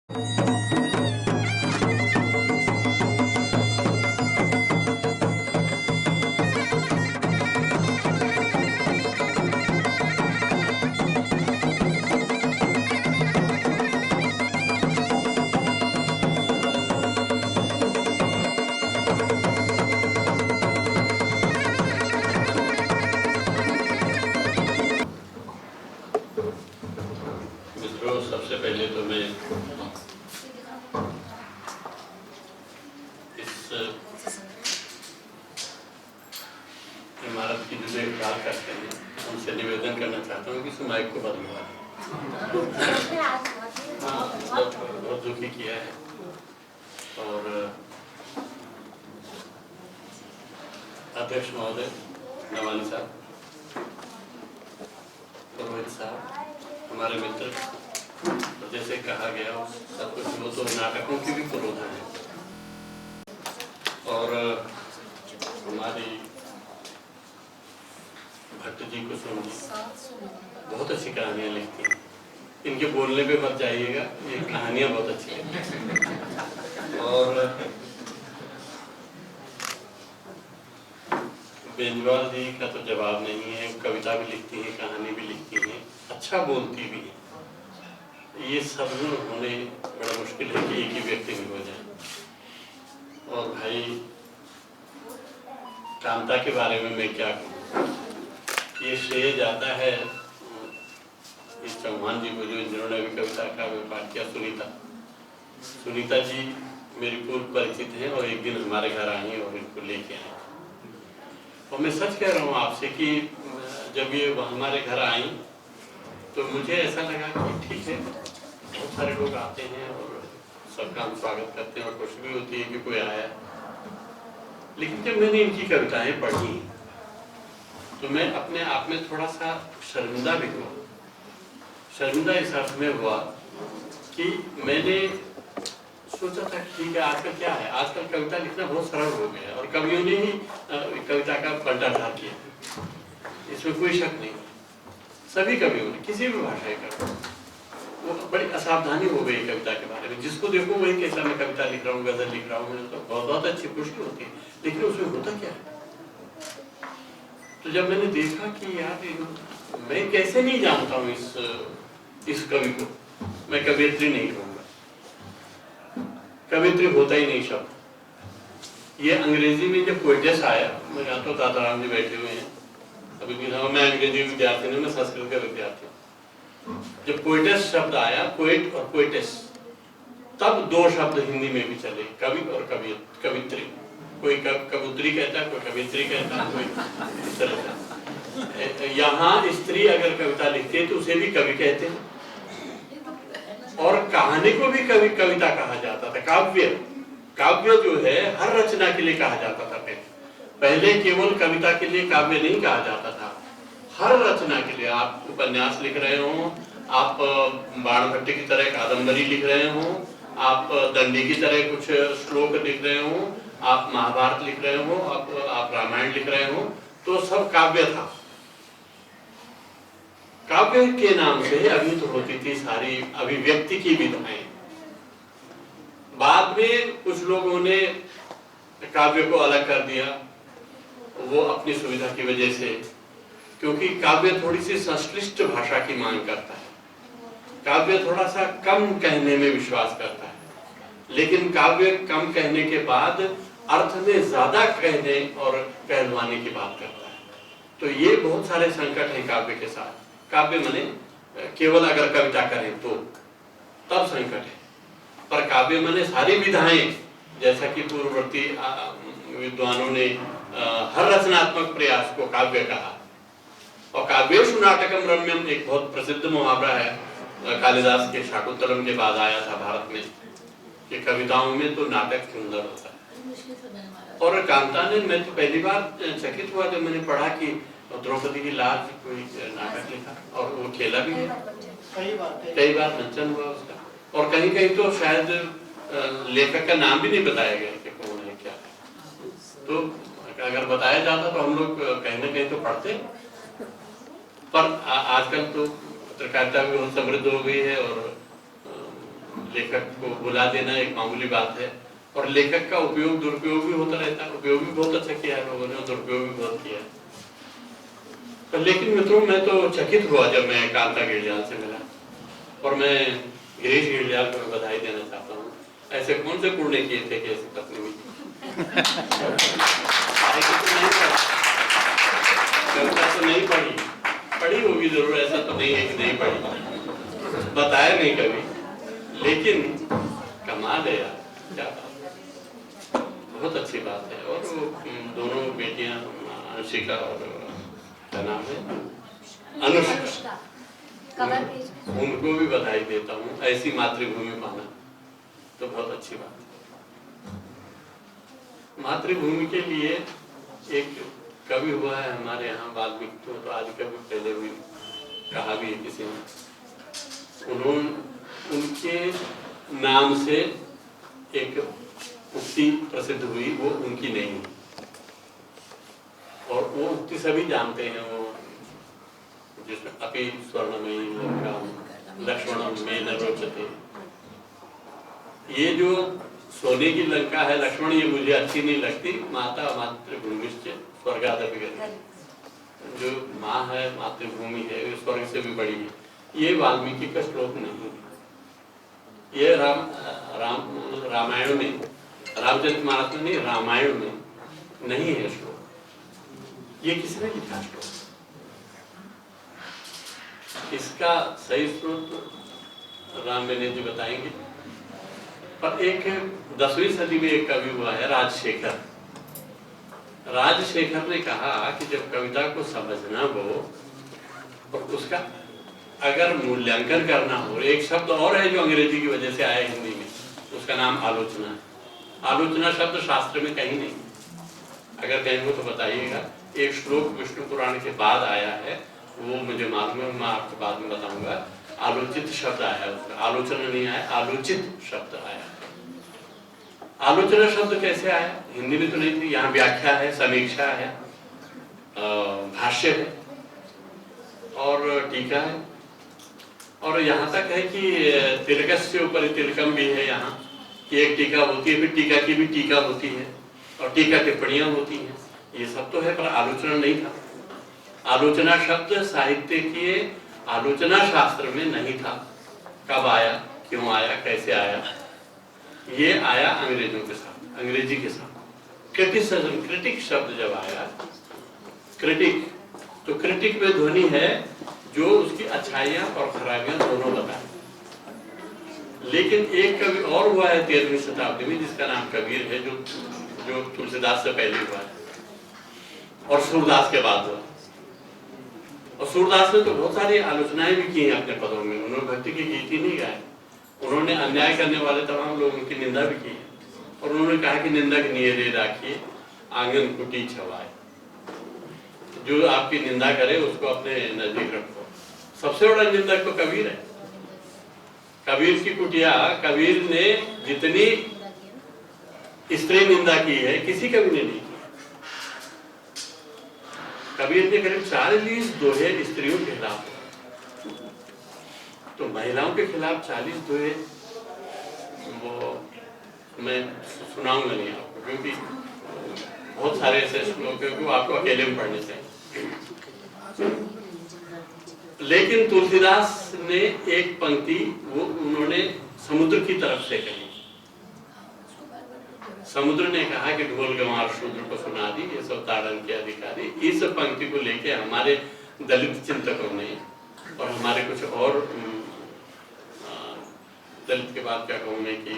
मित्रों, सबसे पहले तो मैं इस इमारत की जो देखभाल करते हैं उनसे निवेदन करना चाहता हूँ कि इस माइक को बदलवा दें। बहुत दुखी किया है। और अध्यक्ष महोदय, नवानी साहब, रोहित साहब, हमारे मित्र, तो जैसे कहा गया सब कुछ, वो तो नाटकों की भी पुरोधा है। और हमारी भट्ट जी को सुनिए, बहुत अच्छी कहानियाँ लिखती हैं। इनके बोलने पे मत जाइएगा, ये कहानियाँ बहुत अच्छी हैं। और बेंजवाल जी का तो जवाब नहीं है। कविता भी लिखती हैं, कहानी भी लिखती हैं, अच्छा बोलती भी हैं। ये सब गुण होने बड़ा मुश्किल है कि एक ही व्यक्ति में हो जाए। और भाई कांता के बारे में मैं क्या कहूँ, ये श्रेय जाता है इस चौहान जी को, जो जिन्होंने अभी कविता का पाठ किया। सुनीता जी मेरी पूर्व परिचित हैं और एक दिन हमारे घर आई और इनको लेके आए। और मैं सच कह रहा हूँ आपसे कि जब ये हमारे घर आई तो मुझे ऐसा लगा कि ठीक है, बहुत सारे लोग आते हैं और सबका हम स्वागत करते हैं और खुशी भी होती है कि कोई आया। लेकिन जब मैंने इनकी कविताएं पढ़ी तो मैं अपने आप में थोड़ा सा शर्मिंदा भी हुआ। शर्मिंदा इस अर्थ में हुआ कि मैंने सोचा था ठीक है, आजकल क्या है, आजकल कविता लिखना बहुत सरल हो गया और कवियों ने ही कविता का पलटाधार किया, इसमें कोई शक नहीं। सभी कवियों ने किसी भी भाषा का, वो बड़ी असावधानी हो गई कविता के बारे में। जिसको देखो वही कहता मैं कविता लिख रहा हूँ, गजल लिख रहा हूँ, मैंने तो बहुत अच्छी पुष्टि होती है, लेकिन उसमें होता क्या है। तो जब मैंने देखा कि यार मैं कैसे नहीं जानता हूँ इस कवि को, मैं कवियत्री नहीं कहूँगा, कवित्री होता ही नहीं शब्द। ये अंग्रेजी में जब पोएटेस आया, मैं यहाँ तो दादाराम जी बैठे हुए हैं, अभी भी मैं अंग्रेजी विद्यार्थी नहीं, मैं संस्कृत का विद्यार्थी हूँ। जब पोएटेस शब्द आया, पोएट और पोएटेस, तब दो शब्द हिंदी में भी चले, कवि और कवित्री। कोई कबूतरी कहता है, कोई कवित्री कहता है, कोई इस तरह से। यहाँ स्त्री अगर कविता लिखती है तो उसे भी कवि कहते हैं, और कहानी को भी कविता कहा जाता था। काव्य जो है हर रचना के लिए कहा जाता था। पहले केवल कविता के लिए काव्य नहीं कहा जाता था, हर रचना के लिए। आप उपन्यास लिख रहे हो, आप बाणभट्ट की तरह कादम्बरी लिख रहे हो, आप दंडी की तरह कुछ श्लोक लिख रहे हो, आप महाभारत लिख रहे हो, आप रामायण लिख रहे हो, तो सब काव्य था। काव्य के नाम से अभिहित होती थी सारी अभिव्यक्ति की विधाएं। बाद में कुछ लोगों ने काव्य को अलग कर दिया, वो अपनी सुविधा की वजह से, क्योंकि काव्य थोड़ी सी संश्लिष्ट भाषा की मांग करता है, काव्य थोड़ा सा कम कहने में विश्वास करता है, लेकिन काव्य कम कहने के बाद अर्थ में ज्यादा कहने और कहलवाने की बात करता है। तो ये बहुत सारे संकट हैं काव्य के साथ। काव्य माने केवल अगर कविता करें तो तब संकट है, पर काव्य माने सारी विधाएं, जैसा कि पूर्ववर्ती विद्वानों ने हर रचनात्मक प्रयास को काव्य कहा। और काव्येषु नाटकम रम्यम एक बहुत प्रसिद्ध मुहावरा है, कालिदास के शाकुंतलम के बाद आया था भारत में, कि कविताओं में तो नाटक सुंदर होता है। और कांता ने, मैं तो पहली बार चकित हुआ जब मैंने पढ़ा कि द्रौपदी की लाज कोई नाटक लिखा, और वो खेला भी है, कई बार मंचन हुआ उसका, और कहीं कहीं तो शायद लेखक का नाम भी नहीं बताया गया कि कौन है क्या है। तो अगर बताया जाता तो हम लोग कहीं ना कहीं तो पढ़ते। पर आजकल तो पत्रकारिता भी बहुत समृद्ध हो गई है और लेखक को बुला देना एक मामूली बात है, और लेखक का उपयोग दुरुपयोग भी होता रहता है। उपयोग भी बहुत अच्छा किया है लोगों ने, दुरुपयोग भी बहुत किया है। पर लेकिन मित्रों, मैं तो चकित हुआ जब मैं कांता गिरजाल से मिला, और मैं गिरीश गिरजाल को बधाई देना चाहता हूँ। ऐसे कौन से पुण्य किए थे कि ऐसी पत्नी मिली? कविता तो नहीं पढ़ी, पढ़ी होगी जरूर, ऐसा तो नहीं है कि नहीं पढ़ी, बताया नहीं कभी, लेकिन कमाल है यार, क्या बात, बहुत अच्छी बात है। और वो दोनों बेटियां अंशिका और क्या नाम है, अनुष्का, उनको भी बधाई देता हूँ। ऐसी मातृभूमि पाना तो बहुत अच्छी बात है। मातृभूमि के लिए एक कवि हुआ है हमारे यहाँ, वाल्मीकि, तो आज कभी पहले भी कहा भी है किसी ने, उन्होंने उनके नाम से एक उक्ति प्रसिद्ध हुई, वो उनकी नहीं है, और वो उक्ति सभी जानते हैं, वो जिसमें अपि स्वर्णमयी लंका लक्ष्मणं मे न रोचते। ये जो सोने की लंका है लक्ष्मण, ये मुझे अच्छी नहीं लगती, माता मातृभूमिश्च स्वर्गादपि गतिः। जो माँ है, मातृभूमि है, वो स्वर्ग से भी बड़ी है। ये वाल्मीकि का श्लोक नहीं है, ये रामायण में, रामचरितमानस में नहीं, रामायण में नहीं है श्लोक। ये किसने लिखा श्लोक? इसका सही स्रोत राम बेने जी बताएंगे। पर एक 10वीं सदी में एक कवि हुआ है राजशेखर। राजशेखर ने कहा कि जब कविता को समझना हो और उसका अगर मूल्यांकन करना हो, एक शब्द और है जो अंग्रेजी की वजह से आया हिंदी में, उसका नाम आलोचना है। आलोचना शब्द शास्त्र में कहीं नहीं, अगर कहीं हो तो बताइएगा। एक श्लोक विष्णु पुराण के बाद आया है, वो मुझे मालूम है, मैं आपको बाद में बताऊंगा। आलोचित शब्द आया उसका, आलोचना नहीं आया, आलोचित शब्द आया। आलोचना शब्द कैसे आया? हिंदी में तो नहीं थी, यहाँ व्याख्या है, समीक्षा है, भाष्य है और टीका है, और यहाँ तक है कि तिलकस्य ऊपर तिलकम भी है यहाँ, कि एक टीका होती है, फिर टीका की भी टीका होती है, और टीका टिप्पणियां होती हैं। ये सब तो है, पर आलोचना नहीं था। आलोचना शब्द साहित्य के आलोचना शास्त्र में नहीं था। कब आया, क्यों आया, कैसे आया? ये आया अंग्रेजों के साथ, अंग्रेजी के साथ। क्रिटिसिज्म, क्रिटिक शब्द जब आया, क्रिटिक, तो क्रिटिक में ध्वनि है जो उसकी अच्छाइयां और खराबियां दोनों बताए। लेकिन एक कवि और हुआ है 13वीं शताब्दी में, जिसका नाम कबीर है, जो तुलसीदास से पहले हुआ है और सूरदास के बाद हुआ। और सूरदास ने तो बहुत सारी आलोचनाएं भी की हैं अपने पदों में। उन्होंने भक्ति के गीत ही नहीं गाए, उन्होंने अन्याय करने वाले तमाम लोगों की निंदा भी की है, और उन्होंने कहा कि निंदक नियरे राखिए आंगन कुटी छवाए। जो आपकी निंदा करे उसको अपने नजदीक रखो। सबसे बड़ा निंदक तो कबीर है। कबीर की कुटिया, कबीर ने जितनी स्त्री निंदा की है किसी कवि ने नहीं की। कबीर ने करीब 40 दोहे स्त्रियों के खिलाफ, तो महिलाओं के खिलाफ 40 दोहे वो मैं सुनाऊंगा नहीं आपको, क्योंकि बहुत सारे ऐसे श्लोक हैं कि आपको अकेले में पढ़ने चाहिए। लेकिन तुलसीदास ने एक पंक्ति वो उन्होंने समुद्र की तरफ से कही। समुद्र ने कहा कि ढोल गंवार शूद्र को सुना दी, ये सब ताड़न के अधिकारी। इस पंक्ति को लेके हमारे दलित चिंतकों ने और हमारे कुछ और दलित के बाद क्या कहूँ मैं कि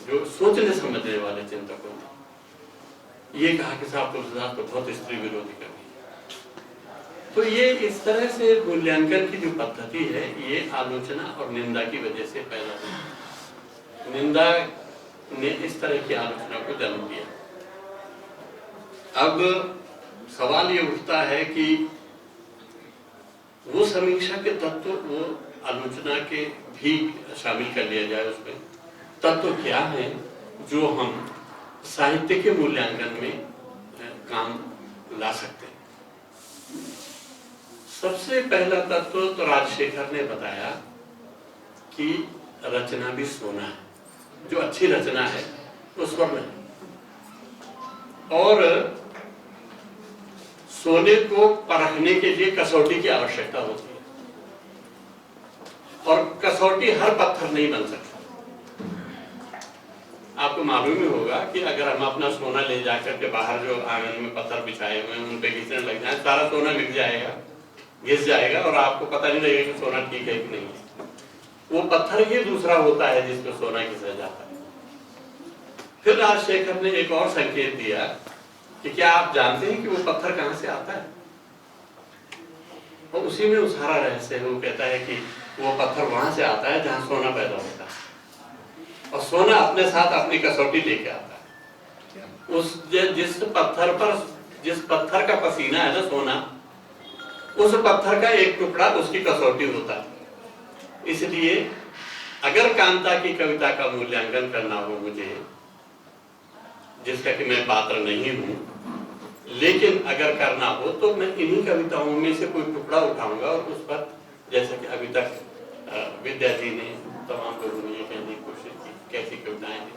जो सोचने समझने वाले चिंतकों ने ये कहा कि साहब तुलसीदास तो बहुत स्त्री विरोधी कवि। तो ये इस तरह से मूल्यांकन की जो पद्धति है, ये आलोचना और निंदा की वजह से पैदा हुई। निंदा ने इस तरह की आलोचना को जन्म दिया। अब सवाल ये उठता है कि वो समीक्षा के तत्व, वो आलोचना के भी शामिल कर लिया जाए उसमें। तत्व क्या है जो हम साहित्य के मूल्यांकन में काम ला सकते हैं? सबसे पहला तत्व तो राजशेखर ने बताया कि रचना भी सोना है, जो अच्छी रचना है वो स्वर्ण है। और सोने को परखने के लिए कसौटी की आवश्यकता होती है, और कसौटी हर पत्थर नहीं बन सकता। आपको मालूम ही होगा कि अगर हम अपना सोना ले जाकर के बाहर जो आंगन में पत्थर बिछाए हुए हैं उन पे घिसने लग जाए, सारा सोना गिर जाएगा, घिस जाएगा, और आपको पता नहीं लगेगा कि सोना ठीक है कि नहीं है। वो पत्थर ही दूसरा होता है जिसमें सोना घिसा जाता है। फिर राजशेखर ने एक और संकेत दिया कि क्या आप जानते हैं कि वो पत्थर कहां से आता है? और उसी में वो सारा रहस्य है। वो कहता है कि वो पत्थर वहां से आता है जहां सोना पैदा होता है, और सोना अपने साथ अपनी कसौटी लेके आता है। जिस पत्थर का पसीना है ना सोना, उस पत्थर का एक टुकड़ा उसकी कसौटी होता है। इसलिए अगर कांता की कविता का मूल्यांकन करना हो मुझे, जिसका कि मैं पात्र नहीं हूं, लेकिन अगर करना हो तो मैं इन्हीं कविताओं में से कोई टुकड़ा उठाऊंगा और उस पर, जैसा कि अभी तक विद्या जी ने, तमाम लोगों ने ये कहने की कोशिश की कैसी कविताएं हैं,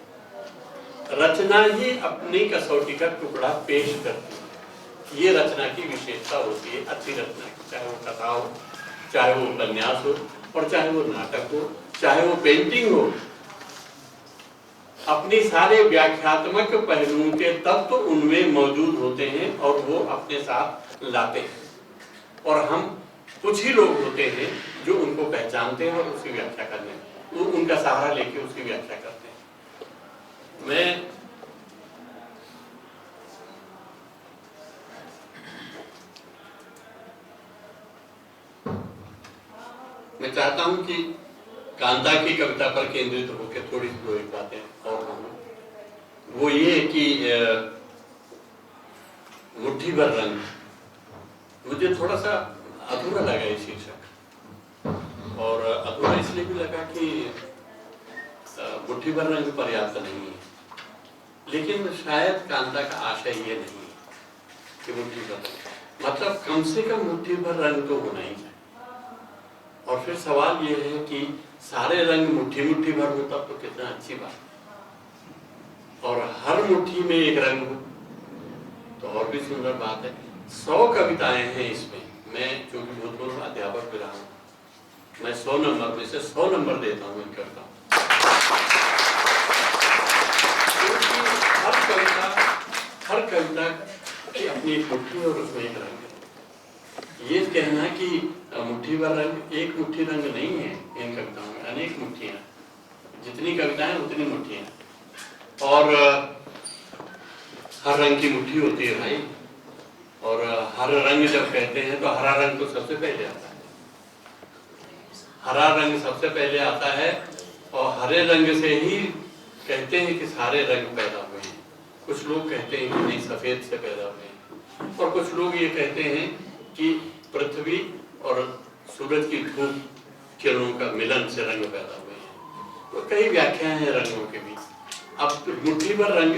रचना ही अपनी कसौटी का टुकड़ा पेश करती है। ये रचना की विशेषता होती है अच्छी रचना की, चाहे वो कथा हो, चाहे वो उपन्यास हो, और चाहे वो नाटक हो, चाहे वो पेंटिंग हो। अपनी सारे व्याख्यात्मक पहलुओं के तत्व उनमें मौजूद होते हैं और वो अपने साथ लाते हैं, और हम कुछ ही लोग होते हैं जो उनको पहचानते हैं और उसकी व्याख्या करने, वो उनका सहारा लेके उसकी व्याख्या करते हैं। मैं चाहता हूं कि कांता की कविता पर केंद्रित होकर थोड़ी दो एक बातें और कहूं। वो ये कि मुट्ठी भर रंग मुझे थोड़ा सा अधूरा लगा ये शीर्षक, और अधूरा इसलिए भी लगा कि मुट्ठी भर रंग पर्याप्त नहीं है, लेकिन शायद कांता का आशय ये नहीं है कि मुट्ठी भर रंग, मतलब कम से कम मुट्ठी भर रंग तो होना ही चाहिए। और फिर सवाल ये है कि सारे रंग मुट्ठी मुट्ठी भर होता तो कितना अच्छी बात, और हर मुट्ठी में एक रंग हो तो और भी सुंदर बात है। 100 कविताएं हैं इसमें, मैं चूंकि भूतपूर्व अध्यापक भी रहा हूं, मैं 100 नंबर में से 100 नंबर देता हूं इन कविताओं। हर कविता की अपनी एक मुट्ठी और उसमें एक रंग है। ये कहना कि मुट्ठी भर रंग, एक मुट्ठी रंग नहीं है इन कविताओं में, अनेक मुट्ठियां, जितनी कविताएं उतनी मुट्ठियां, और हर रंग की मुट्ठी होती है भाई। और हर रंग जब कहते हैं तो हरा रंग तो सबसे पहले आता है, हरा रंग सबसे पहले आता है, और हरे रंग से ही कहते हैं कि सारे रंग पैदा हुए हैं। कुछ लोग कहते हैं कि नहीं, सफेद से पैदा हुए हैं, और कुछ लोग ये कहते हैं कि पृथ्वी और सूरज की धूप किरणों का मिलन से रंग पैदा हुए हैं। तो कई व्याख्याएं हैं रंगों के भी। अब मुट्ठी भर रंग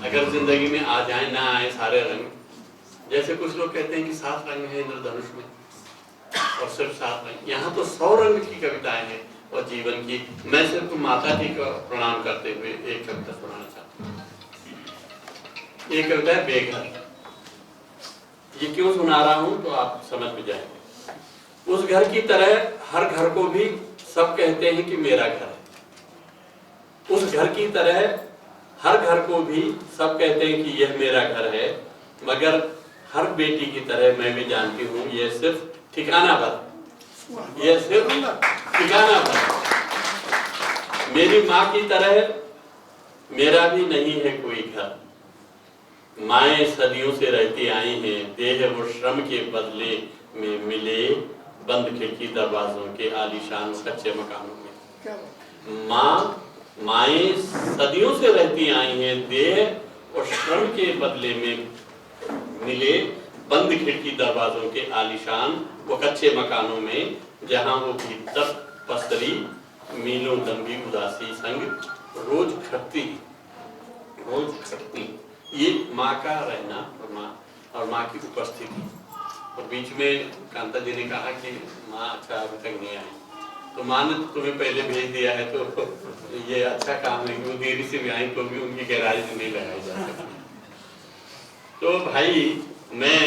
अगर जिंदगी में आ जाए ना आए सारे रंग, जैसे कुछ लोग कहते हैं कि 7 रंग है इंद्रधनुष में, और सिर्फ 7 रंग, यहाँ तो 100 रंग की कविताएं हैं और जीवन की। मैं सिर्फ माता जी को प्रणाम करते हुए एक कविता सुनाना चाहता हूँ। ये कविता है बेघर। ये क्यों सुना रहा हूं तो आप समझ में जाएंगे। उस घर की तरह हर घर को भी सब कहते हैं कि मेरा घर है। उस घर की तरह हर घर को भी सब कहते हैं कि यह मेरा घर है, मगर हर बेटी की तरह मैं भी जानती हूँ यह सिर्फ ठिकाना भर, यह सिर्फ ठिकाना भर। मेरी माँ की तरह मेरा भी नहीं है कोई घर। माएँ सदियों से रहती आई हैं, देह वो श्रम के बदले में मिले बंद खिड़की दरवाजों के आलीशान सच्चे मकानों में। माएँ सदियों से रहती आई हैं, देह और श्रम के बदले में मिले बंद खिड़की दरवाजों के आलीशान वो कच्चे मकानों में, जहां वो भीतर पसरी मीलों लंबी उदासी संग रोज खटती। ये माँ का रहना और माँ की उपस्थिति। और बीच में कांता जी ने कहा कि माँ अच्छा अभी तक नहीं आई, तो माँ ने तुम्हें पहले भेज दिया है तो ये अच्छा काम है कि वो देरी से भी आई तो भी उनकी गैराज में नहीं लगाई जा सकती। तो भाई मैं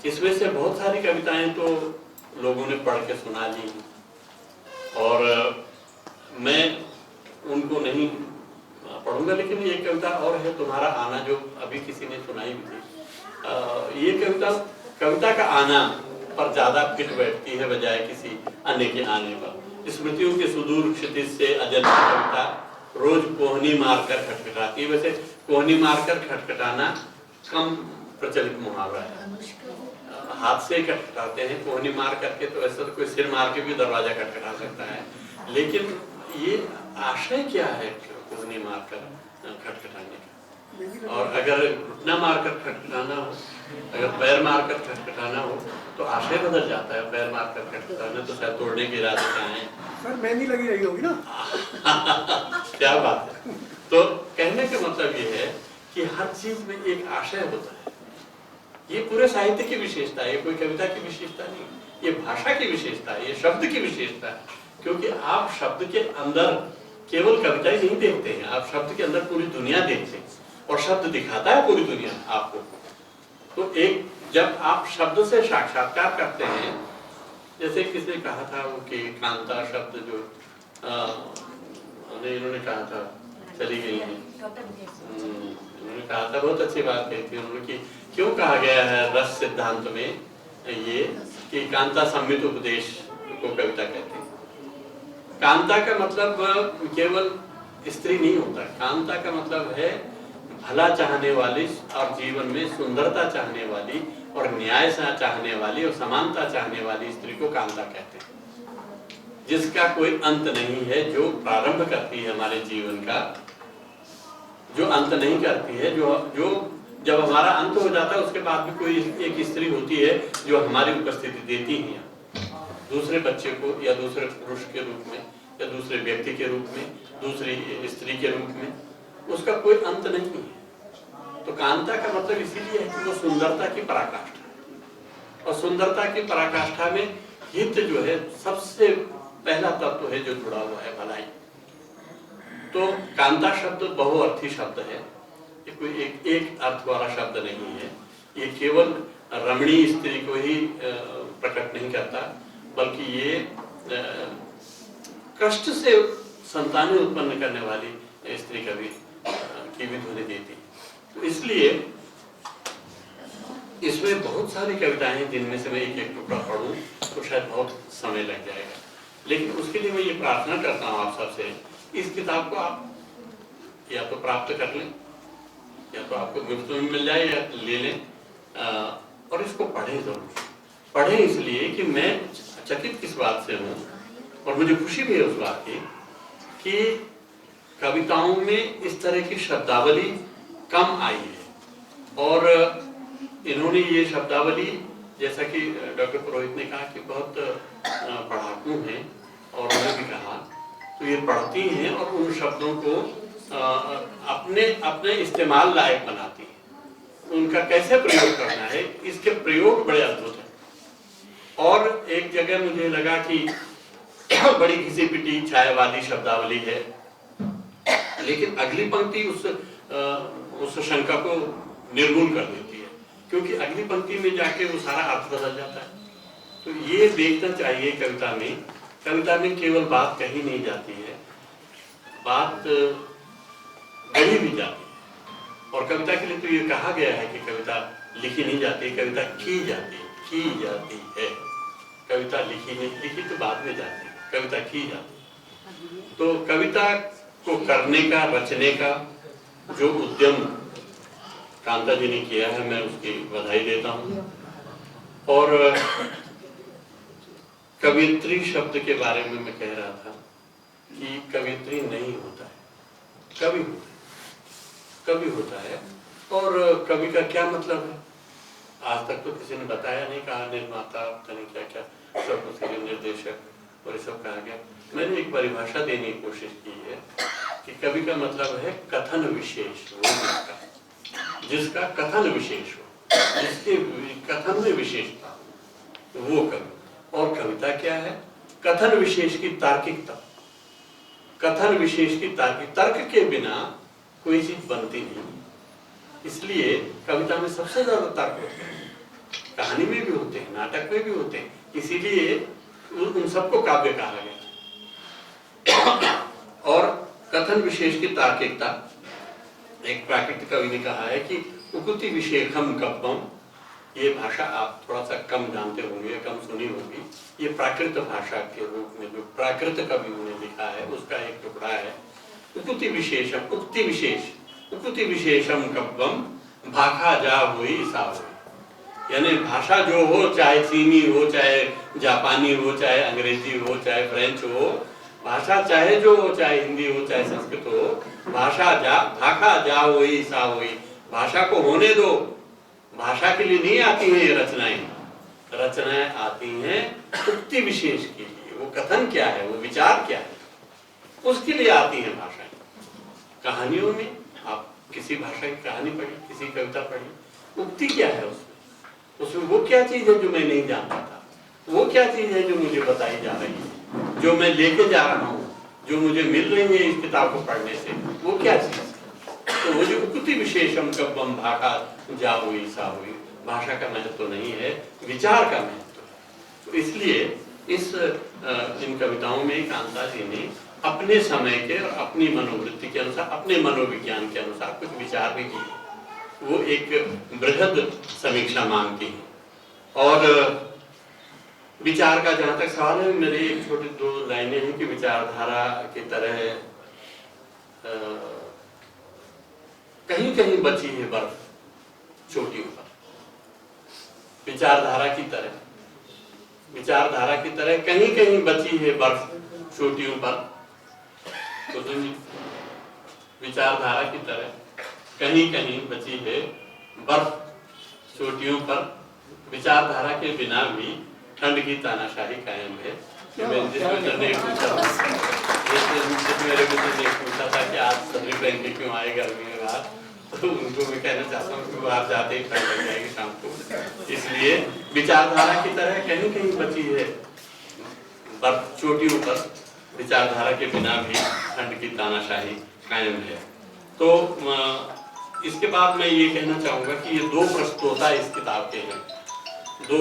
इसमें से बहुत सारी कविताएं तो लोगों ने पढ़ के सुना ली और मैं उनको नहीं पढ़ूंगा, लेकिन ये कविता और है, तुम्हारा आना, जो अभी किसी ने सुनाई भी थी। ये कविता का आना पर ज्यादा फिट बैठती है बजाय किसी अन्य के आने पर। स्मृतियों के सुदूर क्षितिज से अजन्ती कविता रोज कोहनी मारकर खटखटाती है। वैसे कोहनी मारकर खटखटाना कम प्रचलित मुहावरा है, हाथ से खटखटाते हैं, कोहनी मार करके तो ऐसा तो कोई सिर मार के भी दरवाजा खटखटा सकता है, लेकिन ये आशय क्या है कोहनी मारकर खटखटाने का? और अगर घुटना मारकर खटखटाना हो, अगर पैर मारकर खटखटाना हो तो आशय बदल जाता है। पैर मारकर खटखटाना तो शायद तोड़ने के इरादे से आए। सर मेहंदी लगी रही होगी ना। क्या बात है। तो कहने का मतलब ये है कि हर चीज में एक आशय होता है। ये पूरे साहित्य की विशेषता है, ये कोई कविता की विशेषता नहीं, ये भाषा की विशेषता है, ये शब्द की विशेषता है। क्योंकि आप शब्द के अंदर केवल कविता ही नहीं देखते हैं, आप शब्द के अंदर पूरी दुनिया देखते हैं और शब्द दिखाता है पूरी दुनिया आपको। तो एक जब आप शब्द से साक्षात्कार करते हैं, जैसे किसी ने कहा था वो कि कांता शब्द जो इन्होंने कहा था, चली गई है, उन्होंने कहा था, बहुत अच्छी बात कही थी उन्होंने कि क्यों कहा गया है रस सिद्धांत में ये कि कांता सम्मित उपदेश को कविता कहते हैं। कांता का मतलब केवल स्त्री नहीं होता, कांता का मतलब है भला चाहने वाली और जीवन में सुंदरता चाहने वाली और न्याय चाहने वाली और समानता चाहने वाली स्त्री को कांता कहते हैं, जिसका कोई अंत नहीं है, जो प्रारंभ करती है हमारे जीवन का, जो अंत नहीं करती है, जो जब हमारा अंत हो जाता है उसके बाद भी कोई एक स्त्री होती है जो हमारी उपस्थिति देती है दूसरे बच्चे को या दूसरे पुरुष के रूप में या दूसरे व्यक्ति के रूप में, दूसरी स्त्री के रूप में, उसका कोई अंत नहीं है। तो कांता का मतलब इसीलिए है कि वो सुंदरता की पराकाष्ठा है और सुंदरता की पराकाष्ठा में हित जो है सबसे पहला तत्व है जो जुड़ा हुआ है, भलाई। तो कांता शब्द बहुअर्थी शब्द है, ये कोई एक अर्थ वाला शब्द नहीं है। ये केवल रमणीय स्त्री को ही प्रकट नहीं करता, बल्कि ये कष्ट से संतानें उत्पन्न करने वाली स्त्री का भी की भी ध्वनि देती। तो इसलिए इसमें बहुत सारी कविताएं हैं, जिनमें से मैं एक एक टुकड़ा पढ़ूं तो शायद बहुत समय लग जाएगा, लेकिन उसके लिए मैं ये प्रार्थना करता हूँ आप सबसे, इस किताब को आप या तो प्राप्त कर लें या तो आपको मुफ्त में मिल जाए या ले लें, और इसको पढ़ें जरूर। पढ़ें इसलिए कि मैं चकित किस बात से हूँ और मुझे खुशी भी है उस बात की कि कविताओं में इस तरह की शब्दावली कम आई है। और इन्होंने ये शब्दावली, जैसा कि डॉक्टर पुरोहित ने कहा कि बहुत पढ़ाकू हैं और उन्होंने भी कहा, तो ये पढ़ती हैं और उन शब्दों को अपने इस्तेमाल लायक बनाती हैं। उनका कैसे प्रयोग करना है, इसके प्रयोग बड़े अद्भुत हैं। और एक जगह मुझे लगा कि बड़ी घिसी पिटी छायावादी शब्दावली है, लेकिन अगली पंक्ति उस शंका को निर्मूल कर देती है, क्योंकि अगली पंक्ति में जाके वो सारा अर्थ बदल जाता है। तो ये देखना चाहिए कविता में केवल बात कही नहीं जाती है, बात गढ़ी भी जाती है। और कविता के लिए तो ये कहा गया है कि कविता लिखी नहीं जाती, कविता की जाती है। कविता लिखी तो बाद में जाती है, कविता की जाती है। तो कविता को करने का, रचने का जो उद्यम कांता जी ने किया है, मैं उसकी बधाई देता हूँ। और कवियत्री शब्द के बारे में मैं कह रहा था कि कवियत्री नहीं होता है, कवि होता है। और कवि का क्या मतलब है, आज तक तो किसी ने बताया नहीं, कहा निर्माता पता नहीं क्या क्या सब उसके निर्देशक और ये सब कहा गया। मैंने एक परिभाषा देने की कोशिश की है कि कवि का मतलब है कथन विशेष, वो जिसका कथन विशेष हो, जिसके कथन में विशेषता हो, वो कवि। और कविता क्या है? कथन विशेष की तार्किकता, कथन विशेष की तार्किक, तर्क के बिना कोई चीज बनती नहीं। इसलिए कविता में सबसे ज्यादा तर्क होते हैं, कहानी में भी होते हैं, नाटक में भी होते हैं, इसीलिए उन सबको काव्य कहा गया। और कथन विशेष की तार्किकता, एक प्राकृतिक कवि ने कहा है कि उक्ति विशेषम कव्वम, ये भाषा आप थोड़ा सा कम जानते होंगे, कम सुनी होगी। ये प्राकृत भाषा के रूप में जो प्राकृत कवियों ने लिखा है उसका एक टुकड़ा है। उक्ति विशेषम, उक्ति विशेष, उक्ति विशेषम कव्वम भाषा जा हुई सा हुई। यानी भाषा जो हो, चाहे चीनी हो, चाहे जापानी हो, चाहे अंग्रेजी हो, चाहे फ्रेंच हो, भाषा चाहे जो हो, चाहे हिंदी हो, चाहे संस्कृत हो, भाषा जा हुई सा हुई। भाषा को होने दो, भाषा के लिए नहीं आती हैं ये रचनाएं, रचनाएं आती हैं उक्ति विशेष के लिए। वो कथन क्या है, वो विचार क्या है, उसके लिए आती हैं भाषाएं। कहानियों में आप किसी भाषा की कहानी पढ़ी, किसी कविता पढ़ी, उक्ति क्या है उसमें, उसमें वो क्या चीज है जो मैं नहीं जानता था, वो क्या चीज है जो मुझे बताई जा रही है, जो मैं लेके जा रहा हूँ, जो मुझे मिल रही है इस किताब को पढ़ने से, वो क्या चीज है। तो वो जो उक्ति विशेषम कव्वम भाषा जा हुई सा हुई, भाषा का महत्व तो नहीं है, विचार का महत्व है। तो इसलिए इन कविताओं में कांता जी ने अपने समय के और अपनी मनोवृत्ति के अनुसार, अपने मनोविज्ञान के अनुसार कुछ विचार भी किए। वो एक बृहद समीक्षा मांगती है। और विचार का जहां तक सवाल है, मेरे एक छोटी दो लाइनें हैं कि विचारधारा की तरह कहीं कहीं बची है बर्फ चोटियों पर, विचारधारा की तरह, विचारधारा की तरह कहीं कहीं बची है बर्फ चोटियों पर। तो विचारधारा की तरह कहीं कहीं बची है बर्फ चोटियों पर, विचारधारा के बिना भी ठंड की तानाशाही कायम है। मेरे मित्र ने पूछा था कि आज सदरी पहन के क्यों आए गर्मी में बाहर, तो उनको मैं कहना चाहता हूँ कि बाहर जाते ही ठंड लग जाएगी शाम को। इसलिए विचारधारा की तरह कहीं कहीं बची है बर्फ चोटियों पर, विचारधारा के बिना भी ठंड की तानाशाही कायम है। तो इसके बाद मैं ये कहना चाहूंगा कि ये दो प्रस्तोता इस किताब के हैं, दो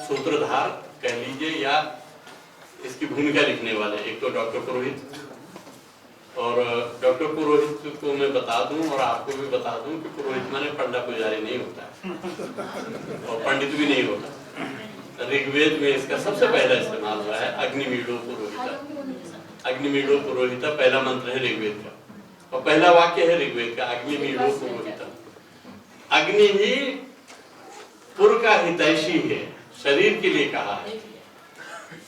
सूत्रधार कह लीजिए या इसकी भूमिका लिखने वाले। एक तो डॉक्टर पुरोहित, और डॉक्टर पुरोहित को मैं बता दूं और आपको भी बता दूं कि पुरोहित माने पंडा पुजारी नहीं होता है और पंडित भी नहीं होता। ऋग्वेद में इसका सबसे पहला इस्तेमाल हुआ है, अग्निमीडो पुरोहिता। अग्निमीडो पुरोहिता पहला मंत्र है ऋग्वेद का और पहला वाक्य है ऋग्वेद का, अग्निमीडो पुरोहिता। अग्नि ही पुर का हितैषी है, शरीर के लिए कहा है।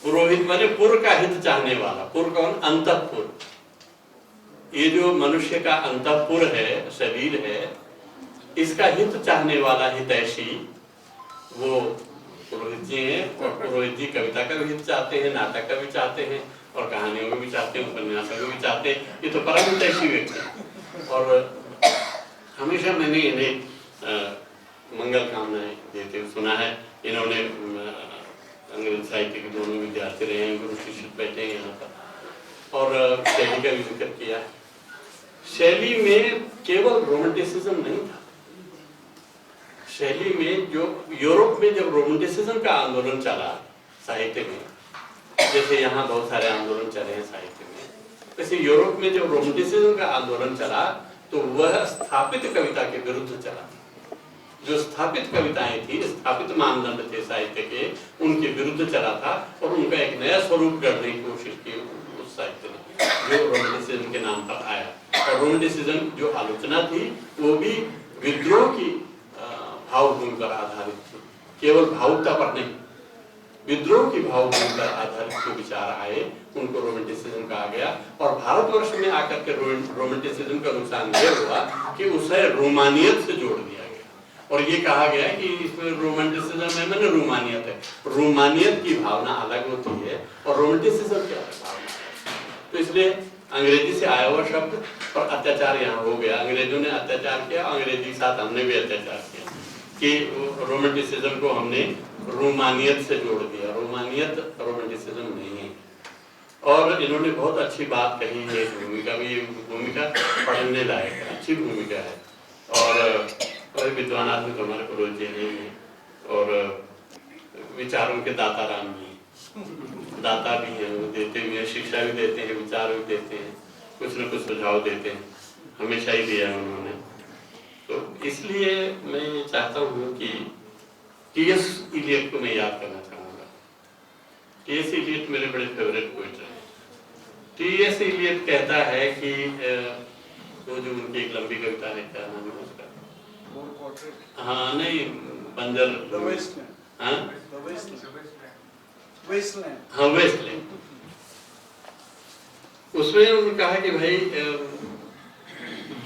पुरोहित माने पुर का हित चाहने वाला। पुर कौन? अंतःपुर। ये जो मनुष्य का अंतःपुर है, शरीर है, इसका हित चाहने वाला हितैषी वो पुरोहित जी हैं। और पुरोहित जी कविता का भी हित चाहते हैं, नाटक का भी चाहते हैं और कहानियों में भी चाहते हैं, उपन्यासों में भी चाहते हैं। ये तो परम हितैषी व्यक्ति हैं। और हमेशा मैंने इन्हें मंगल कामनाएं देते हुए सुना है। इन्होंने अंग्रेजी साहित्य के दोनों विद्यार्थी रहे हैं, गुरु शिष्य बैठे हैं यहाँ पर। और शैली का भी जिक्र किया। शैली में केवल रोमांटिसिज्म नहीं था, शैली में जो यूरोप में जब रोमांटिसिज्म का आंदोलन चला साहित्य में, जैसे यहाँ बहुत सारे आंदोलन चले हैं साहित्य में, वैसे यूरोप में जब रोमांटिसिज्म का आंदोलन चला तो वह स्थापित कविता के विरुद्ध चला। जो स्थापित कविताएं थी, स्थापित मानदंड थे साहित्य के, उनके विरुद्ध चला था और उनका एक नया स्वरूप करने की कोशिश की उस साहित्य ने, जो रोमांटिसिज्म के नाम पर आया। और रोमांटिसिज्म जो आलोचना थी वो भी विद्रोह की भावभूमि पर आधारित थी, केवल भावुकता पर नहीं, विद्रोह की भावभूमि पर आधारित जो विचार आए उनको रोमांटिसिज्म कहा गया। और भारतवर्ष में आकर के रोमांटिसिज्म का नुकसान यह हुआ कि उसे रोमानियत से जोड़ दिया और ये कहा गया कि इसमें रोमांटिसिज्म में मैंने रोमानियत है। रोमानियत की भावना अलग होती है और रोमांटिसिज्म की अलग भावना है। तो इसलिए अंग्रेजी से आया हुआ शब्द और अत्याचार यहाँ हो गया। अंग्रेजों ने अत्याचार किया, अंग्रेजी के साथ हमने भी अत्याचार किया कि रोमांटिसिज्म को हमने रोमानियत से जोड़ दिया। रोमानियत रोमांटिसिज्म नहीं है। और इन्होंने बहुत अच्छी बात कही है। इस भूमिका में, ये भूमिका पढ़ने लायक है, अच्छी भूमिका है। और विद्वान आदमी तो हमारे पड़ोस जी नहीं है, और विचारों के दाता राम जी, दाता भी हैं, वो देते भी हैं, शिक्षा भी देते हैं, विचार भी देते हैं, कुछ न कुछ सुझाव देते हैं, हमेशा ही दिया है उन्होंने। तो इसलिए मैं ये चाहता हूँ कि टी.एस. इलियट को मैं याद करना चाहूँगा। टी.एस. इलियट मेरे बड़े फेवरेट पोइट रहे। टी.एस. इलियट कहता है कि वो जो उनकी एक लंबी कविता है, क्या नाम है उसका? हाँ नहीं, बंजर, हाँ वेस्टलैंड। उसमें उन्होंने कहा कि भाई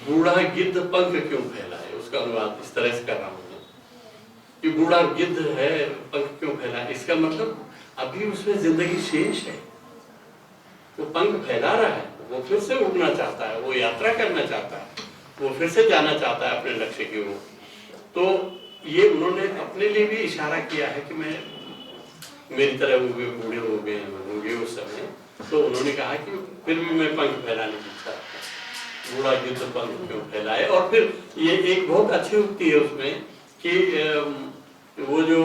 बूढ़ा गिद्ध पंख क्यों फैलाए, उसका अनुवाद इस तरह से कर रहा हूँ कि बूढ़ा गिद्ध है, पंख क्यों फैलाए। इसका मतलब अभी उसमें जिंदगी शेष है, वो पंख फैला रहा है, वो फिर से उड़ना चाहता है, वो यात्रा करना चाहता है, वो फिर से जाना चाहता है अपने लक्ष्य की ओर। तो ये उन्होंने अपने लिए भी इशारा किया है कि मैं, मेरी तरह वो बूढ़े हो गए होंगे उस समय, तो उन्होंने कहा कि फिर भी मैं पंख फैलाने की इच्छा रखता हूं, बूढ़ा गिद्ध पंख क्यों फैलाए। और फिर ये एक बहुत अच्छी उक्ति है उसमें कि वो जो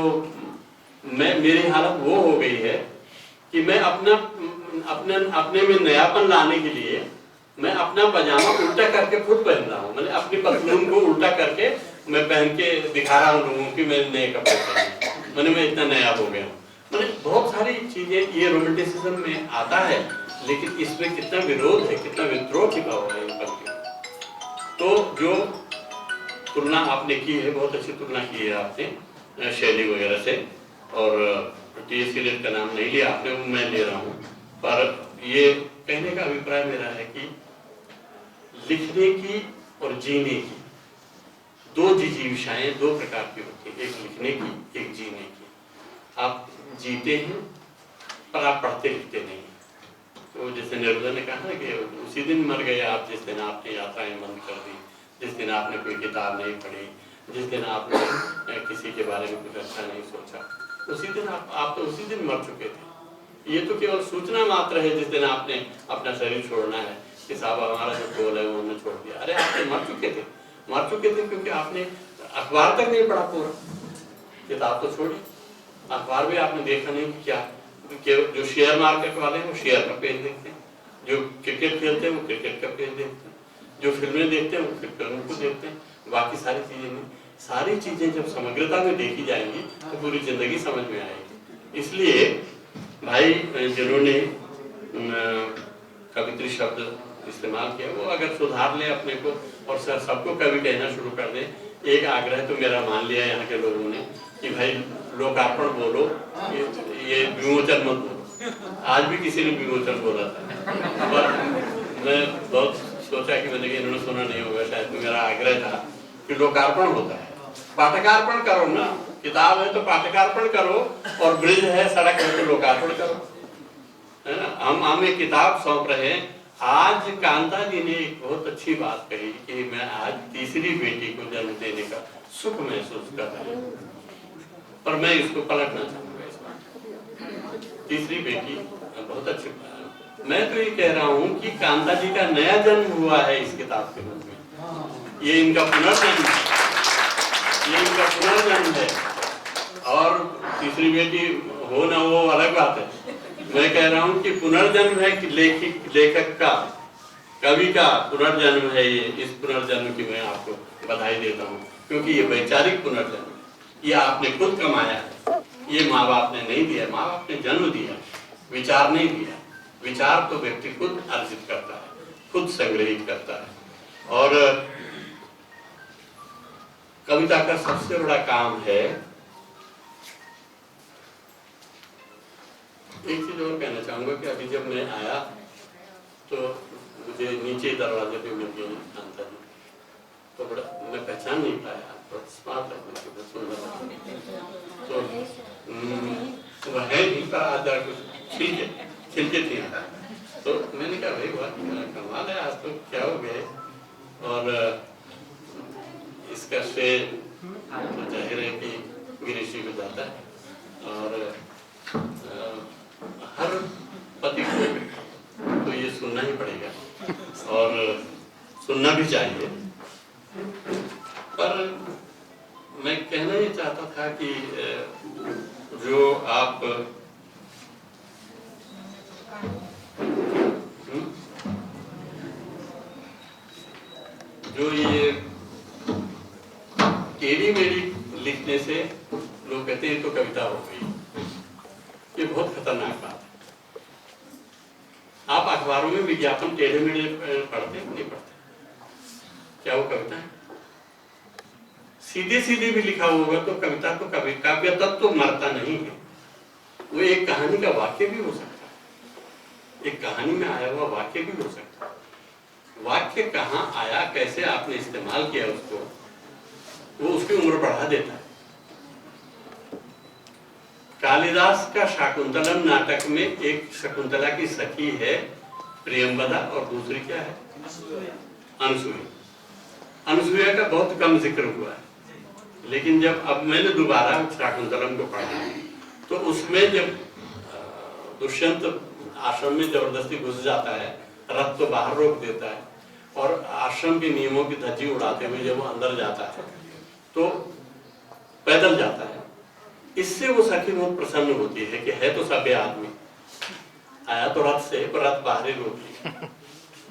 मेरी हालत वो हो गई है कि मैं अपने में नयापन लाने के लिए मैं अपना पजामा उल्टा करके खुद पहन रहा हूँ, मैंने अपनी पतलून को उल्टा करके मैं पहन के दिखा रहा हूँ लोगों की मैंने नए कपड़े पहने, मैं इतना नया हो गया हूँ। मैंने बहुत सारी चीजें ये रोमांटिसिज्म में आता है, लेकिन इसमें कितना विरोध है, कितना विद्रोह छिपा हुआ है इन पंक्तियों। तो जो तुलना आपने की है, बहुत अच्छी तुलना की है आपने शैली वगैरह से, और टी.एस. इलियट का नाम नहीं लिया आपने, वो मैं ले रहा हूँ। पर ये कहने का अभिप्राय मेरा है कि लिखने की और जीने की दो जिजीविषाएं दो प्रकार की होती है, एक लिखने की, एक जीने की। आप जीते हैं पर आप पढ़ते लिखते नहीं। तो जैसे नेरुदा ने कहा ना कि उसी दिन मर गए आप जिस दिन आपने यात्राएं बंद कर दी, जिस दिन आपने कोई किताब नहीं पढ़ी, जिस दिन आपने किसी के बारे में कुछ अच्छा नहीं सोचा, उसी दिन आप तो उसी दिन मर चुके थे। ये तो केवल सूचना मात्र है जिस दिन आपने अपना शरीर छोड़ना है कि साहब हमारा जो गोल है वो हमने छोड़ दिया। अरे आप तो मर चुके थे क्योंकि आपने अखबार तक नहीं पढ़ा पूरा, किताब तो छोड़ी, अखबार भी आपने देखा नहीं कि क्या। जो शेयर मार्केट वाले हैं वो शेयर का पेज देखते हैं, जो क्रिकेट खेलते हैं वो क्रिकेट का पेज देखते हैं, जो फिल्में देखते हैं वो फिल्मों को देखते हैं, बाकी सारी चीजें नहीं। सारी चीजें जब समग्रता में देखी जाएंगी तो पूरी जिंदगी समझ में आएगी। इसलिए भाई जिन्होंने कवित्री शब्द इस्तेमाल किया वो अगर सुधार ले अपने को और सबको कवि कहना शुरू कर दे। एक आग्रह तो मेरा मान लिया यहाँ के लोगों ने कि भाई लोकार्पण बोलो, ये विमोचन मत बोलो। आज भी किसी ने विमोचन बोला था, पर मैं बहुत सोचा कि मैंने इन्होंने सुना नहीं होगा शायद, तो मेरा आग्रह था कि लोकार्पण होता है, पाठकार्पण करो ना, किताब है तो पाठकार्पण करो, और ब्रिज है, सड़क है तो लोकार्पण करो, है ना। हम एक किताब सौंप रहे हैं। आज कांता जी ने एक बहुत अच्छी बात कही कि मैं आज तीसरी बेटी को जन्म देने का सुख महसूस कर रहा हूँ, पर मैं इसको पलटना चाहूंगा। इस बात तीसरी बेटी बहुत अच्छी बात। मैं तो ये कह रहा हूँ कि कांता जी का नया जन्म हुआ है इस किताब के रूप में, ये इनका पुनर्जन्म है, ये इनका पुनर्जन्म है। और तीसरी बेटी हो ना हो अलग बात है, मैं कह रहा हूँ कि पुनर्जन्म है कि लेखक का, कवि का पुनर्जन्म है ये। इस पुनर्जन्म की मैं आपको बधाई देता हूँ, क्योंकि ये वैचारिक पुनर्जन्म, ये आपने खुद कमाया है, ये माँ बाप ने नहीं दिया। माँ बाप ने जन्म दिया, विचार नहीं दिया। विचार तो व्यक्ति खुद अर्जित करता है, खुद संग्रहित करता है। और कविता का सबसे बड़ा काम है, एक चीज और कहना चाहूंगा कि अभी जब मैं आया तो मुझे नीचे दरवाजे पे मिल गई कांता जी, तो बड़ा मैं पहचान नहीं पाया, बड़ा स्मार्ट लगने सुंदर, तो वह है नहीं पर आज कुछ छिलके थी। तो मैंने कहा भाई वाह कमाल है, आज तो क्या हो गए। और इसका श्रेय तो जाहिर है कि गिरीश जी को जाता है। और हर पति को ये सुनना ही पड़ेगा और सुनना भी चाहिए। पर मैं कहना ये चाहता था कि जो आप जो ये टेढ़ी मेढ़ी लिखने से लोग कहते हैं तो कविता हो गई, ये बहुत खतरनाक बात है। आप अखबारों में विज्ञापन टेढ़े मेढ़े पढ़ते हैं नहीं पढ़ते? क्या वो कविता है? सीधे सीधे भी लिखा होगा तो कविता तो कभी काव्य तत्व तो मरता नहीं है। वो एक कहानी का वाक्य भी हो सकता है, एक कहानी में आया हुआ वाक्य भी हो सकता है। वाक्य कहाँ आया, कैसे आपने इस्तेमाल किया उसको, वो उसकी उम्र बढ़ा देता है। कालिदास का शाकुंतलम नाटक में एक शकुंतला की सखी है प्रियंवदा और दूसरी क्या है? अनसुया। अनसुया का बहुत कम जिक्र हुआ है, लेकिन जब अब मैंने दोबारा शाकुंतलम को पढ़ा तो उसमें जब दुष्यंत आश्रम में जबरदस्ती घुस जाता है, रथ तो बाहर रोक देता है और आश्रम के नियमों की धज्जी उड़ाते हुए जब वो अंदर जाता है तो पैदल जाता है। इससे वो सखी बहुत प्रसन्न होती है कि है तो सभ्य आदमी, आया तो रथ से, पर रथ बाहर ही रोक लिया।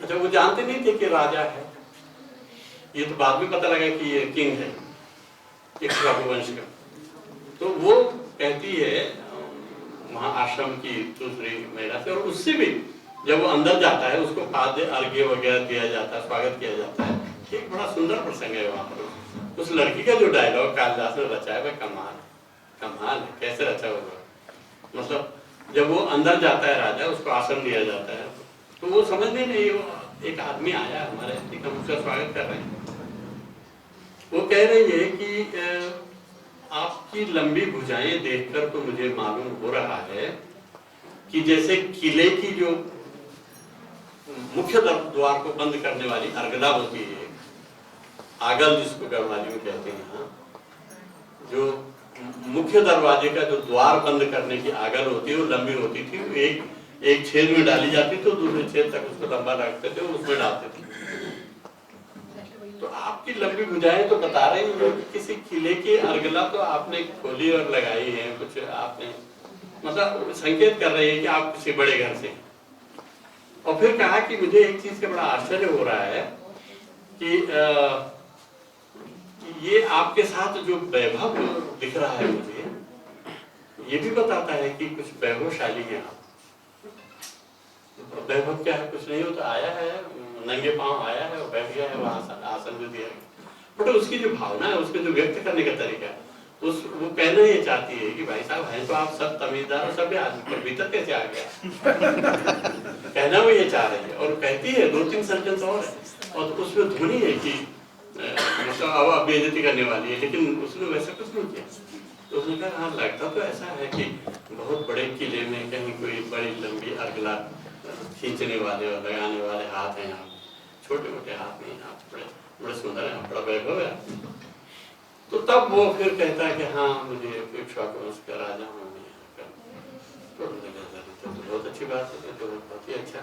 अच्छा, वो जानते नहीं थे कि राजा है, ये तो बाद में पता लगा कि ये किंग है इक्ष्वाकु वंश का। तो वो कहती है वहां आश्रम की दूसरी महिला से, और उससे भी जब वो अंदर जाता है उसको खाद्य अर्घ्य वगैरह दिया जाता है, स्वागत किया जाता है। एक बड़ा सुंदर प्रसंग है वहां पर। उस लड़की का जो डायलॉग कालिदास ने रचा है वह कमाल कमाल है। कैसे रचा होगा? मतलब जब वो अंदर जाता है राजा, उसको आसन दिया जाता है तो वो समझने नहीं, वो एक आदमी आया हमारे, हम उसका स्वागत कर रहे हैं। वो कह रही है कि आपकी लंबी भुजाएं देखकर तो मुझे मालूम हो रहा है कि जैसे किले की जो मुख्य द्वार को बंद करने वाली अर्गला होती है, आगल जिसको गढ़वाली में कहते हैं, जो मुख्य दरवाजे का जो द्वार बंद करने की आगल होती है वो लंबी होती थी। एक छेद में डाली जाती तो दूसरे छेद तक उसको लंबा रखते थे, उसमें डालते थे। तो आपकी लंबी भुजाएं तो बता रही है कि किसी किले की अर्गला तो आपने खोली और लगाई है, कुछ आपने मतलब संकेत कर रही है कि आप किसी बड़े घर से। और फिर कहा कि मुझे एक चीज का बड़ा आश्चर्य हो रहा है कि ये आपके साथ जो वैभव दिख रहा है मुझे, ये भी बताता है कि कुछ वैभवशाली है आप। वैभव क्या है? कुछ नहीं होता, आया है नंगे पांव आया है और बैठ गया है वहां, आसन जो दिया है। बट उसकी जो भावना है, उसके जो व्यक्त करने का तरीका है, वो कहना ये चाहती है कि भाई साहब हैं तो आप सब तमीजदार और सब आदमी, पर भीतर कैसे आ गया? कहना वो ये चाह रही है। और कहती है 2-3 सेंटेंस और उसमें ध्वनि है कि मतलब अब बेइज्जती करने वाली है, लेकिन उसने वैसा कुछ नहीं किया। तो उसने कहा हाँ, लगता तो ऐसा है कि बहुत बड़े किले में कहीं कोई बड़ी लंबी अर्गला खींचने वाले और लगाने वाले हाथ हैं, आप छोटे मोटे हाथ नहीं, आप बड़े बड़े सुंदर हैं, बड़ा वैभव है। तो तब वो फिर कहता है कि हाँ, मुझे इक्ष्वाकु वंश का राजा हूँ। तो बहुत अच्छी बात है, तो बहुत ही अच्छा।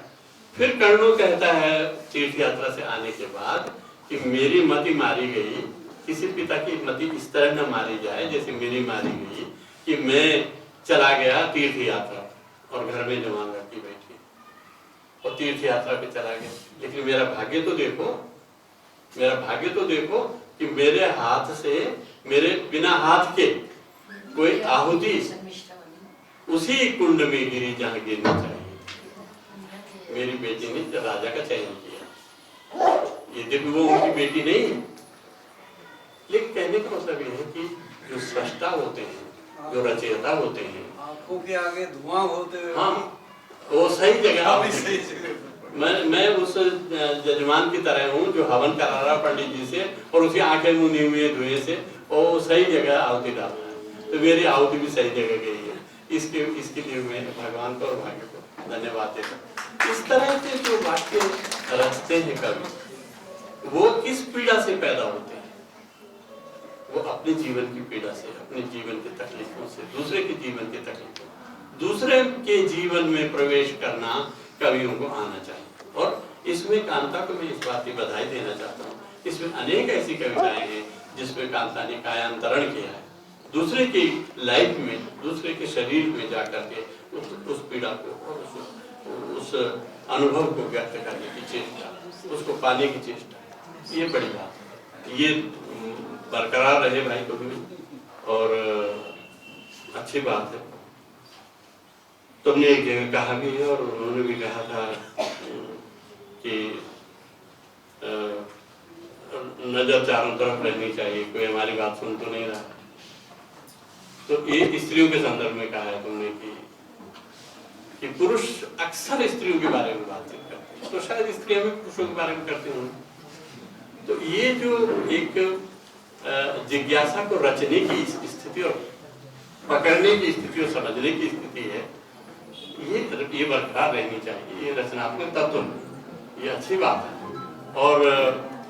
फिर कर्णो कहता है तीर्थ यात्रा से आने के बाद कि मेरी मति मारी गई, किसी पिता की मति इस तरह न मारी जाए जैसे मेरी मारी गई कि मैं चला गया तीर्थ यात्रा और घर में जवान लड़की बैठी और तीर्थ यात्रा पे चला गया, लेकिन मेरा भाग्य तो देखो, मेरा भाग्य तो देखो कि मेरे हाथ से, मेरे बिना हाथ के कोई आहुति उसी कुंड में गिरी जहां गिरनी चाहिए। मेरी बेटी ने राजा का चयन किया, यद्यपि वो उनकी बेटी नहीं है, लेकिन कहने का मतलब ये है कि जो सृष्टा होते हैं, जो रचयिता होते हैं, आंखों के आगे धुआं होते हुए, हाँ, वो सही जगह। मैं उस जजमान की तरह हूँ जो हवन करा रहा पंडित जी से और उसकी आंखें मुनी हुई है धुएं से, और सही जगह आहुति डाल रहा है, तो मेरी आहुति भी सही जगह गई है। इसके लिए मैं भगवान को और भाग्य को धन्यवाद देता हूँ। इस तरह से जो वाक्य रचते हैं कवि, वो किस पीड़ा से पैदा होते हैं? वो अपने जीवन की पीड़ा से, अपने जीवन की तकलीफों से, दूसरे के जीवन की तकलीफों, दूसरे के जीवन में प्रवेश करना कवियों को आना चाहिए। और इसमें कांता को मैं इस बात की बधाई देना चाहता हूँ, इसमें अनेक ऐसी कविताएं हैं जिसमें कांता ने कायांतरण किया है, दूसरे की लाइफ में, दूसरे के शरीर में जाकर के उस पीड़ा को और उस अनुभव को व्यक्त करने की चेष्टा, उसको पाने की चेष्टा, ये बड़ी बात है। ये बरकरार रहे भाई को भी, और अच्छी बात है। तुमने एक जगह कहा भी है और उन्होंने भी कहा था कि नजर चारों तरफ रहनी चाहिए, कोई हमारी बात सुन तो नहीं रहा। तो ये स्त्रियों के संदर्भ में कहा है तुमने कि पुरुष अक्सर स्त्रियों के बारे में बातचीत करते हैं, तो शायद स्त्रियां भी पुरुषों के बारे में करती होंगी। तो ये जो एक जिज्ञासा को रचने की स्थिति और पकड़ने की स्थिति और समझने की स्थिति है, ये बरकरार रहनी चाहिए। ये रचनात्मक तत्व, ये अच्छी बात है। और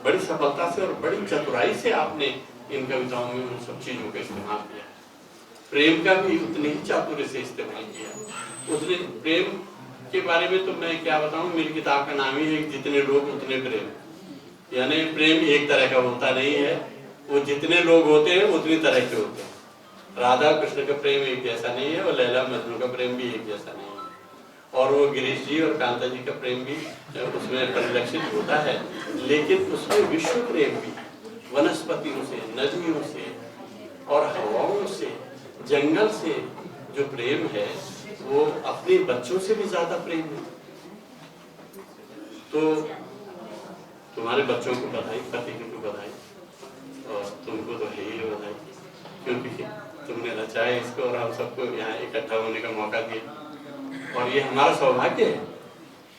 बड़ी सफलता से और बड़ी चतुराई से आपने इन कविताओं में उन सब चीजों का इस्तेमाल किया। प्रेम का भी उतने ही चातुर्य से इस्तेमाल किया। उतने प्रेम के बारे में तो मैं क्या बताऊं, मेरी किताब का नाम ही है जितने लोग उतने प्रेम। यानी प्रेम एक तरह का होता नहीं है, वो जितने लोग होते हैं उतनी तरह के होते हैं। राधा कृष्ण का प्रेम एक जैसा नहीं है और लैला मजनू का प्रेम भी एक जैसा नहीं है। और वो गिरीश जी और कांता जी का प्रेम भी उसमें परिलक्षित होता है, लेकिन उसमें विश्व प्रेम भी, वनस्पतियों से, नदियों से और हवाओं से, जंगल से जो प्रेम है वो अपने बच्चों से भी ज्यादा प्रेम है। तो तुम्हारे बच्चों को बधाई, पति को बधाई, और तुमको तो है ही बधाई, क्योंकि तुमने रचाया इसको और हम सबको यहाँ इकट्ठा होने का मौका दिया। और ये हमारा सौभाग्य है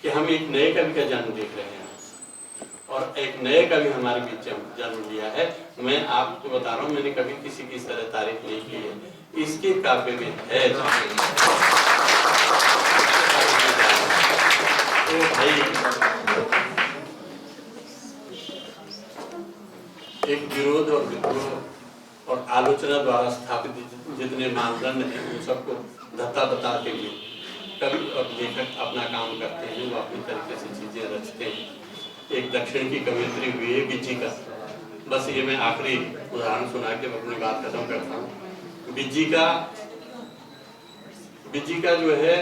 कि हम एक नए कवि का जन्म देख रहे हैं, और एक नए कवि हमारे बीच जन्म लिया है। मैं आपको बता रहा हूँ, मैंने कभी किसी की इस तरह तारीफ नहीं की है, इसके काव्य में है। तो भाई एक विरोध और विद्रोह और आलोचना द्वारा स्थापित जितने मानदंड हैं उन सबको धत्ता बता के लिए कवि और लेखक अपना काम करते हैं, वो अपनी तरीके से चीजें रचते हैं। एक दक्षिण की कवयित्री हुई है बिज्जी का, बस ये मैं आखिरी उदाहरण सुना के अपनी बात खत्म करता हूँ। बिज्जी का जो है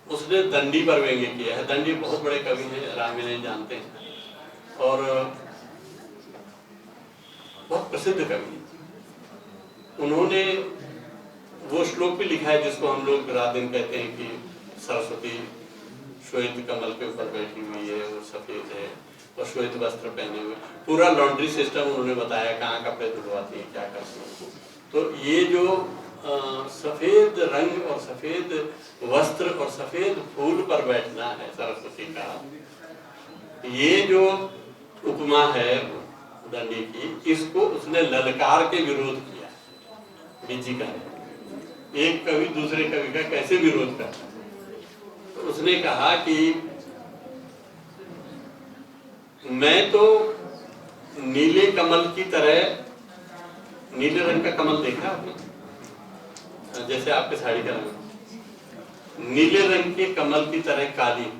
उसने दंडी पर व्यंग्य किया है। दंडी बहुत बड़े कवि हैं, रामविनय जानते हैं और बहुत प्रसिद्ध कवि। उन्होंने वो श्लोक भी लिखा है जिसको हम लोग रात दिन कहते हैं कि सरस्वती श्वेत कमल के ऊपर बैठी हुई है और सफेद है और श्वेत वस्त्र पहने हुए। पूरा लॉन्ड्री सिस्टम उन्होंने बताया, कहाँ कपड़े धुलवाती है, क्या करती है। तो ये जो सफेद रंग और सफेद वस्त्र और सफेद फूल पर बैठना है सरस्वती का, ये जो उपमा है दंडी की, इसको उसने ललकार के विरोध किया बिज्जी का। एक कवि दूसरे कवि का कैसे विरोध करता है? तो उसने कहा कि मैं तो नीले कमल की तरह, नीले रंग का कमल देखा आपने, जैसे आपके साड़ी का रंग, नीले रंग के कमल की तरह काली,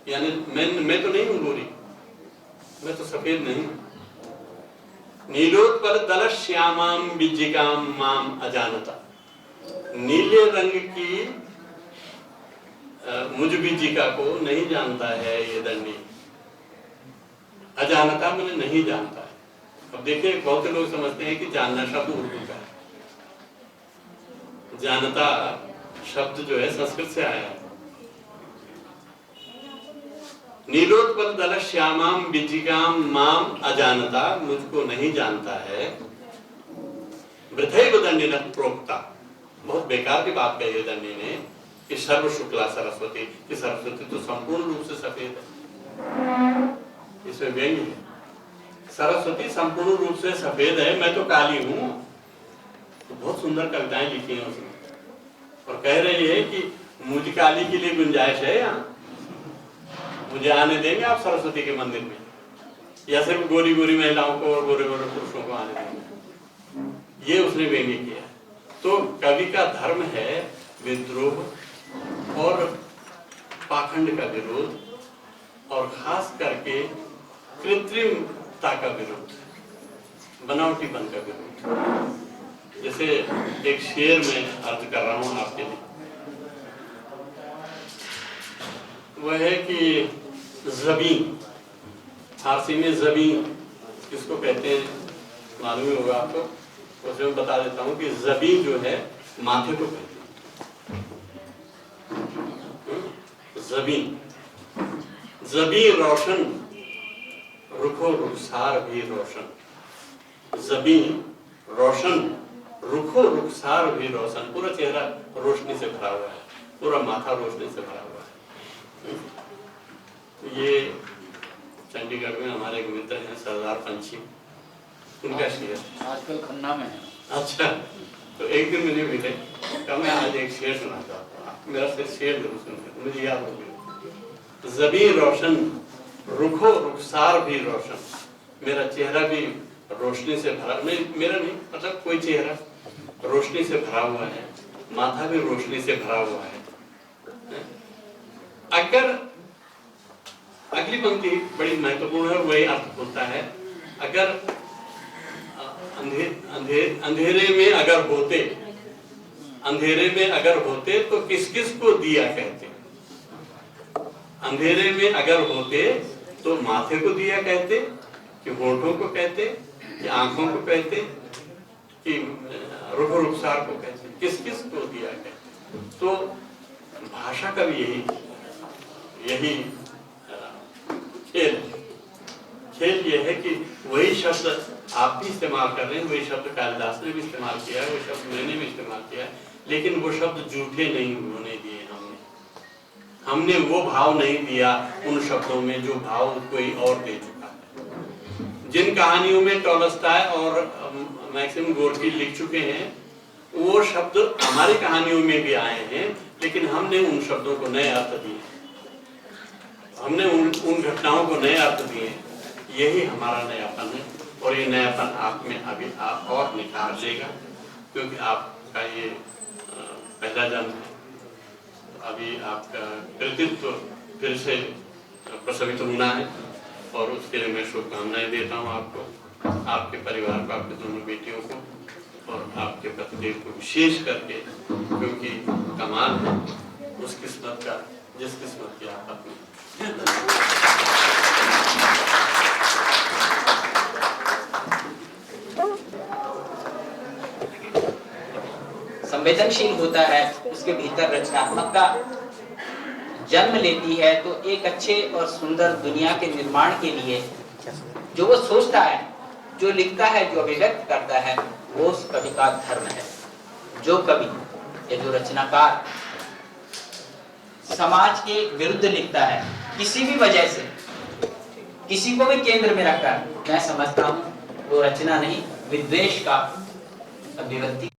यानी मैं तो नहीं हूं गोरी, मैं तो सफेद नहीं हूं। नीलोत्पल दल श्यामाम बिज्जिकाम माम अजानता, नीले रंग की मुझ बिज्जिका को नहीं जानता है ये दंडी। अजानता मैंने नहीं जानता है। अब देखिए, बहुत से लोग समझते हैं कि जानना शब्द उर्दू का है। जानता शब्द जो है संस्कृत से आया है। नीलोत्पल दल श्यामाम बिज्जिकाम माम अजानता, मुझको नहीं जानता है। वृथैव दंडिन प्रोक्ता, बहुत बेकार की बात कही है दंडी ने कि सर्व शुक्ला सरस्वती, कि सरस्वती तो संपूर्ण रूप से सफेद है। इसमें व्यंग्य है, सरस्वती संपूर्ण रूप से सफेद है, मैं तो काली हूं। तो बहुत सुंदर कविताएं लिखी हैं उसने, और कह रही है कि मुझ काली के लिए गुंजाइश है यहाँ, मुझे आने देंगे आप सरस्वती के मंदिर में, या सिर्फ गोरी गोरी महिलाओं को और गोरे गोरे पुरुषों को आने देंगे? ये उसने व्यंग्य किया। तो कवि का धर्म है विद्रोह और पाखंड का विरोध और खास करके कृत्रिमता का विरोध, बनावटीपन का विरोध। जैसे एक शेर में अर्ज कर रहा हूं आपके लिए, वह है कि ज़बीन, फारसी में ज़बीन किसको कहते हैं मालूम ही होगा आपको, उसे मैं बता देता हूँ कि ज़बीन जो है माथे को कहते हैं। ज़बीन, ज़बीन रोशन, रुखो रुखसार भी रोशन। ज़बीन रोशन, रुखो रुखसार भी रोशन, पूरा चेहरा रोशनी से भरा हुआ है, पूरा माथा रोशनी से भरा हुआ है। ये चंडीगढ़ में हमारे एक मित्र हैं सरदार पंछी, उनका शेर आजकल खन्ना में है। अच्छा, तो एक दिन मुझे मिले, कहा मैं आज एक शेर सुना चाहता हूँ, मेरा से शेर जरूर सुन, मुझे याद हो गया। ज़बीन रोशन, रुखो रुखसार भी रोशन, मेरा चेहरा भी रोशनी से भरा, नहीं मेरा नहीं, मतलब कोई चेहरा रोशनी से भरा हुआ है, माथा भी रोशनी से भरा हुआ है। अगर अगली पंक्ति बड़ी महत्वपूर्ण है, वही अर्थ होता है, अगर अंधेरे में अगर होते, अंधेरे में अगर होते तो किस किस को दिया कहते। अंधेरे में अगर होते तो माथे को दिया कहते, कि होठों को कहते, कि आंखों को कहते, कि रुख रुखसार को कहते, किस किस को दिया कहते। तो भाषा का भी यही खेल ये है कि वही शब्द आप भी इस्तेमाल कर रहे हैं, वही शब्द कालिदास ने भी इस्तेमाल किया है, वही शब्द मैंने भी इस्तेमाल किया है, लेकिन वो शब्द झूठे नहीं होने दिए हमने वो भाव नहीं दिया उन शब्दों में जो भाव कोई और दे चुका है। जिन कहानियों में टॉलस्टॉय और मैक्सिम गोर्की लिख चुके हैं, वो शब्द हमारी कहानियों में भी आए हैं, लेकिन हमने उन शब्दों को नए अर्थ दिए, हमने उन घटनाओं को नए अर्थ दिए। यही हमारा नयापन है, और ये नयापन आप में अभी आप और निखार लेगा, क्योंकि आपका ये पहला जन्म है। अभी आपका कृतित्व फिर से प्रसवित होना है, और उसके लिए मैं शुभकामनाएं देता हूँ आपको, आपके परिवार को, आपके दोनों बेटियों को, और आपके पतिदेव को विशेष करके, क्योंकि कमाल है उस किस्मत का जिस किस्मत की आप अपनी। संवेदनशील होता है, उसके भीतर रचनात्मकता जन्म लेती है, तो एक अच्छे और सुंदर दुनिया के निर्माण के लिए जो वो सोचता है, जो लिखता है, जो अभिव्यक्त करता है, वो उस कवि का धर्म है। जो कवि या जो रचनाकार समाज के विरुद्ध लिखता है, किसी भी वजह से, किसी को भी केंद्र में रखकर, मैं समझता हूँ वो रचना नहीं, विद्वेष का अभिव्यक्ति